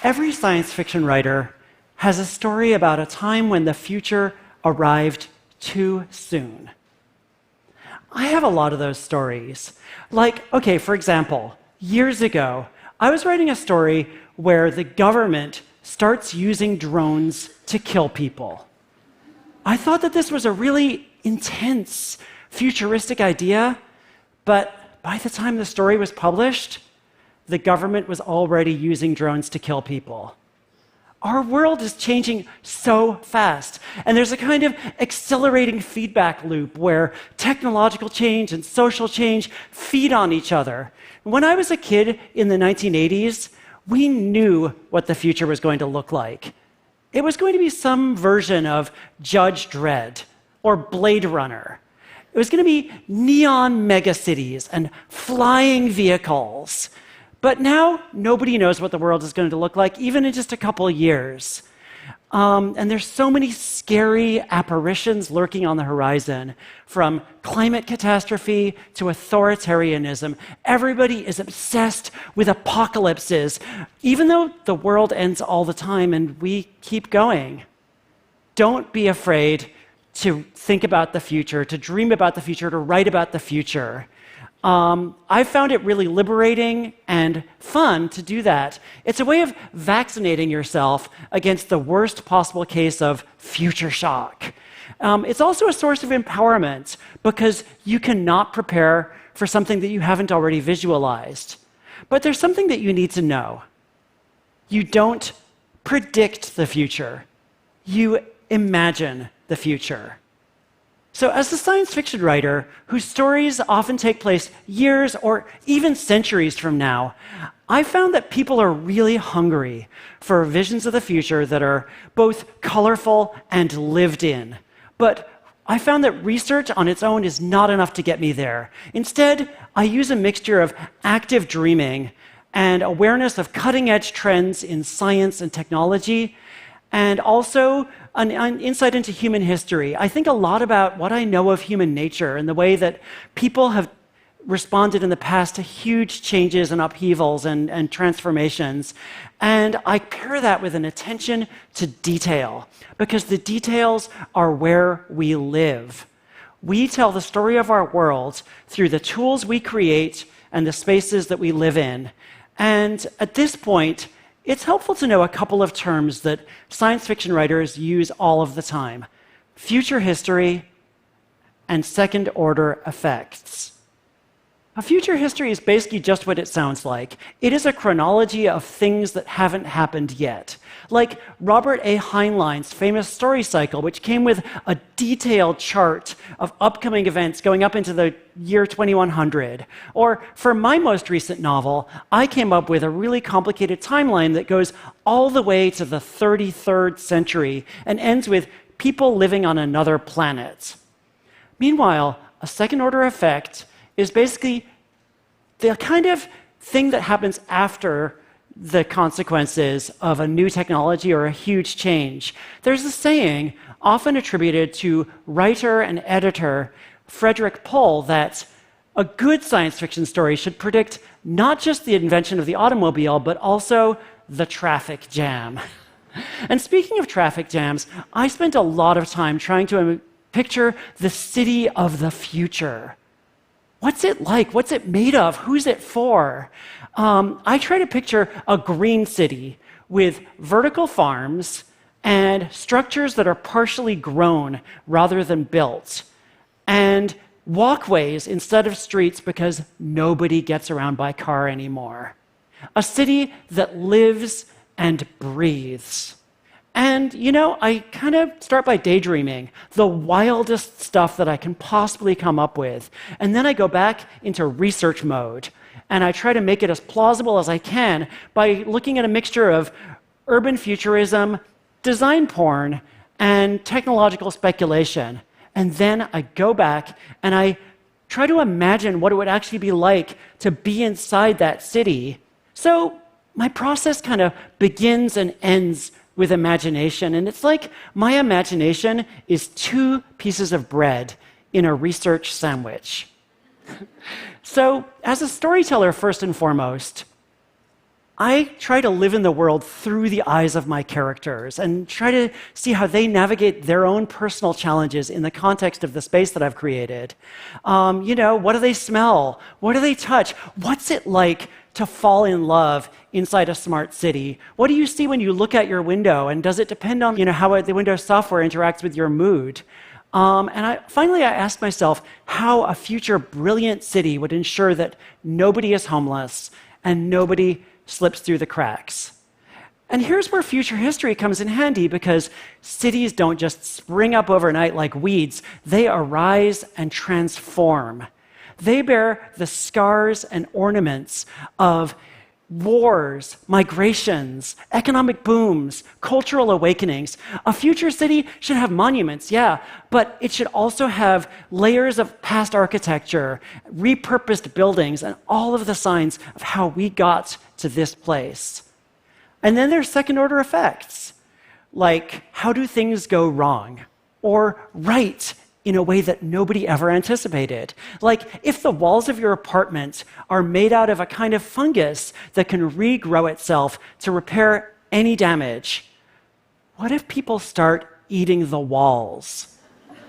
Every science fiction writer has a story about a time when the future arrived too soon. I have a lot of those stories. Okay, for example, years ago, I was writing a story where the government starts using drones to kill people. I thought that this was a really intense, futuristic idea, but by the time the story was published, the government was already using drones to kill people. Our world is changing so fast, and there's a kind of accelerating feedback loop where technological change and social change feed on each other. When I was a kid in the 1980s, we knew what the future was going to look like. It was going to be some version of Judge Dredd or Blade Runner. It was going to be neon megacities and flying vehicles. But now, nobody knows what the world is going to look like, even in just a couple of years. And there's so many scary apparitions lurking on the horizon, from climate catastrophe to authoritarianism. Everybody is obsessed with apocalypses, even though the world ends all the time and we keep going. Don't be afraid to think about the future, to dream about the future, to write about the future. I found it really liberating and fun to do that. It's a way of vaccinating yourself against the worst possible case of future shock. It's also a source of empowerment because you cannot prepare for something that you haven't already visualized. But there's something that you need to know. You don't predict the future. You imagine the future. So as a science fiction writer whose stories often take place years or even centuries from now, I found that people are really hungry for visions of the future that are both colorful and lived in. But I found that research on its own is not enough to get me there. Instead, I use a mixture of active dreaming and awareness of cutting-edge trends in science and technology, and also an insight into human history. I think a lot about what I know of human nature and the way that people have responded in the past to huge changes and upheavals and transformations. And I pair that with an attention to detail, because the details are where we live. We tell the story of our world through the tools we create and the spaces that we live in. And at this point, it's helpful to know a couple of terms that science fiction writers use all of the time: future history and second-order effects. A future history is basically just what it sounds like. It is a chronology of things that haven't happened yet. Like Robert A. Heinlein's famous story cycle, which came with a detailed chart of upcoming events going up into the year 2100. Or for my most recent novel, I came up with a really complicated timeline that goes all the way to the 33rd century and ends with people living on another planet. Meanwhile, a second-order effect is basically the kind of thing that happens after the consequences of a new technology or a huge change. There's a saying, often attributed to writer and editor Frederick Pohl, that a good science fiction story should predict not just the invention of the automobile, but also the traffic jam. And speaking of traffic jams, I spent a lot of time trying to picture the city of the future. What's it like? What's it made of? Who's it for? I try to picture a green city with vertical farms and structures that are partially grown rather than built, and walkways instead of streets because nobody gets around by car anymore. A city that lives and breathes. And, I kind of start by daydreaming the wildest stuff that I can possibly come up with. And then I go back into research mode. And I try to make it as plausible as I can by looking at a mixture of urban futurism, design porn, and technological speculation. And then I go back and I try to imagine what it would actually be like to be inside that city. So my process kind of begins and ends with imagination. And it's like my imagination is 2 pieces of bread in a research sandwich. So as a storyteller, first and foremost, I try to live in the world through the eyes of my characters and try to see how they navigate their own personal challenges in the context of the space that I've created. What do they smell? What do they touch? What's it like to fall in love inside a smart city? What do you see when you look out your window? And does it depend on how the Windows software interacts with your mood? Finally, I asked myself how a future brilliant city would ensure that nobody is homeless and nobody slips through the cracks. And here's where future history comes in handy, because cities don't just spring up overnight like weeds. They arise and transform. They bear the scars and ornaments of wars, migrations, economic booms, cultural awakenings. A future city should have monuments, yeah, but it should also have layers of past architecture, repurposed buildings, and all of the signs of how we got to this place. And then there's second-order effects, like how do things go wrong or right in a way that nobody ever anticipated. Like if the walls of your apartment are made out of a kind of fungus that can regrow itself to repair any damage, what if people start eating the walls?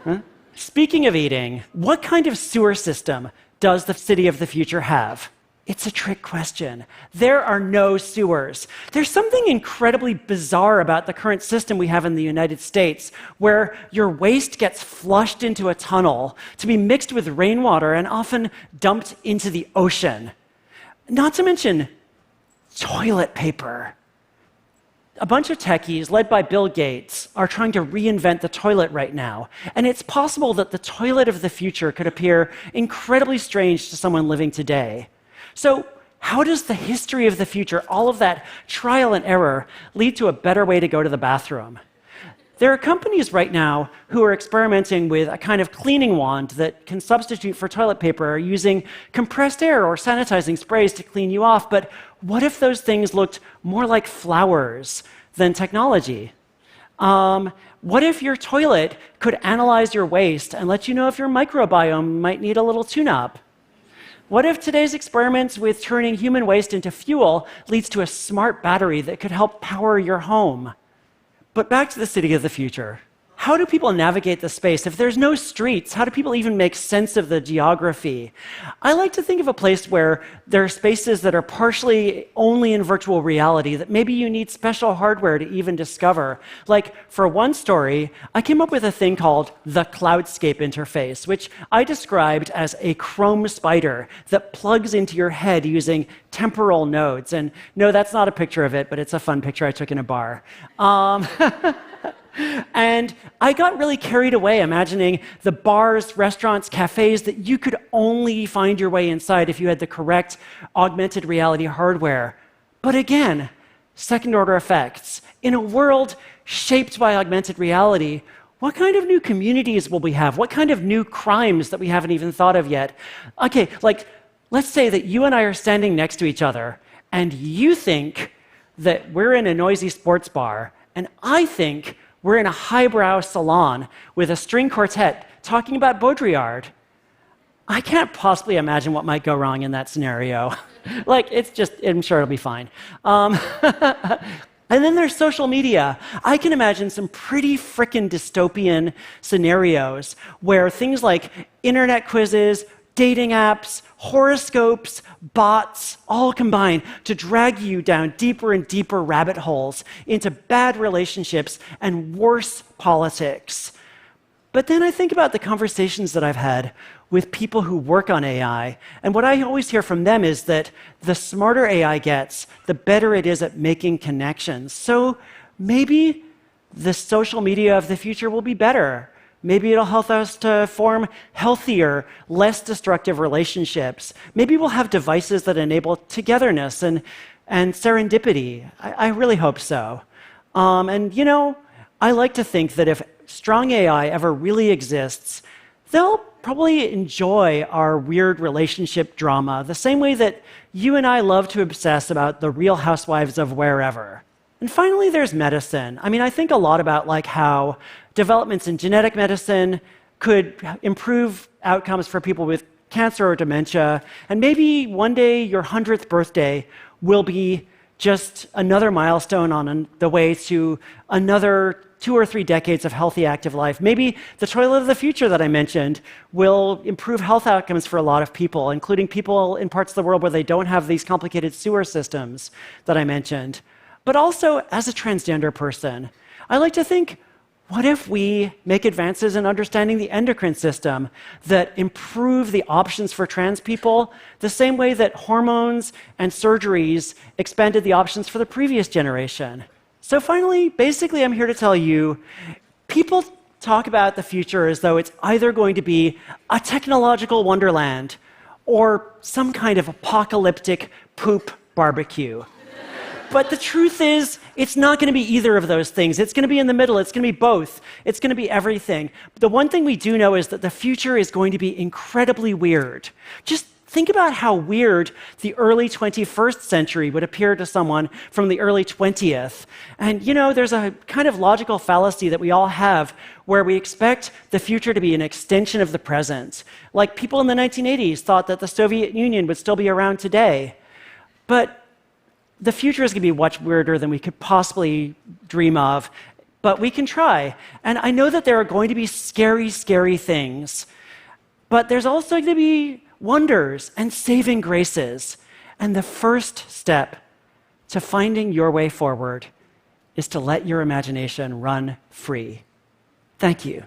Huh? Speaking of eating, what kind of sewer system does the city of the future have? It's a trick question. There are no sewers. There's something incredibly bizarre about the current system we have in the United States, where your waste gets flushed into a tunnel to be mixed with rainwater and often dumped into the ocean. Not to mention toilet paper. A bunch of techies, led by Bill Gates, are trying to reinvent the toilet right now. And it's possible that the toilet of the future could appear incredibly strange to someone living today. So how does the history of the future, all of that trial and error, lead to a better way to go to the bathroom? There are companies right now who are experimenting with a kind of cleaning wand that can substitute for toilet paper, using compressed air or sanitizing sprays to clean you off. But what if those things looked more like flowers than technology? What if your toilet could analyze your waste and let you know if your microbiome might need a little tune-up? What if today's experiments with turning human waste into fuel leads to a smart battery that could help power your home? But back to the city of the future. How do people navigate the space? If there's no streets, how do people even make sense of the geography? I like to think of a place where there are spaces that are partially only in virtual reality that maybe you need special hardware to even discover. Like, for one story, I came up with a thing called the Cloudscape interface, which I described as a chrome spider that plugs into your head using temporal nodes. And no, that's not a picture of it, but it's a fun picture I took in a bar. And I got really carried away imagining the bars, restaurants, cafes that you could only find your way inside if you had the correct augmented reality hardware. But again, second-order effects. In a world shaped by augmented reality, what kind of new communities will we have? What kind of new crimes that we haven't even thought of yet? Okay, like, let's say that you and I are standing next to each other, and you think that we're in a noisy sports bar, and I think we're in a highbrow salon with a string quartet talking about Baudrillard. I can't possibly imagine what might go wrong in that scenario. I'm sure it'll be fine. And then there's social media. I can imagine some pretty frickin' dystopian scenarios where things like internet quizzes, dating apps, horoscopes, bots, all combine to drag you down deeper and deeper rabbit holes into bad relationships and worse politics. But then I think about the conversations that I've had with people who work on AI, and what I always hear from them is that the smarter AI gets, the better it is at making connections. So maybe the social media of the future will be better. Maybe it'll help us to form healthier, less destructive relationships. Maybe we'll have devices that enable togetherness and serendipity. I really hope so. I like to think that if strong AI ever really exists, they'll probably enjoy our weird relationship drama the same way that you and I love to obsess about the Real Housewives of wherever. And finally, there's medicine. I think a lot about how developments in genetic medicine could improve outcomes for people with cancer or dementia. And maybe one day your 100th birthday will be just another milestone on the way to another 2 or 3 decades of healthy, active life. Maybe the toilet of the future that I mentioned will improve health outcomes for a lot of people, including people in parts of the world where they don't have these complicated sewer systems that I mentioned. But also, as a transgender person, I like to think, what if we make advances in understanding the endocrine system that improve the options for trans people the same way that hormones and surgeries expanded the options for the previous generation? So finally, basically, I'm here to tell you, people talk about the future as though it's either going to be a technological wonderland or some kind of apocalyptic poop barbecue. But the truth is, it's not going to be either of those things. It's going to be in the middle. It's going to be both. It's going to be everything. The one thing we do know is that the future is going to be incredibly weird. Just think about how weird the early 21st century would appear to someone from the early 20th. And, there's a kind of logical fallacy that we all have where we expect the future to be an extension of the present. Like people in the 1980s thought that the Soviet Union would still be around today. But the future is going to be much weirder than we could possibly dream of, but we can try. And I know that there are going to be scary, scary things, but there's also going to be wonders and saving graces. And the first step to finding your way forward is to let your imagination run free. Thank you.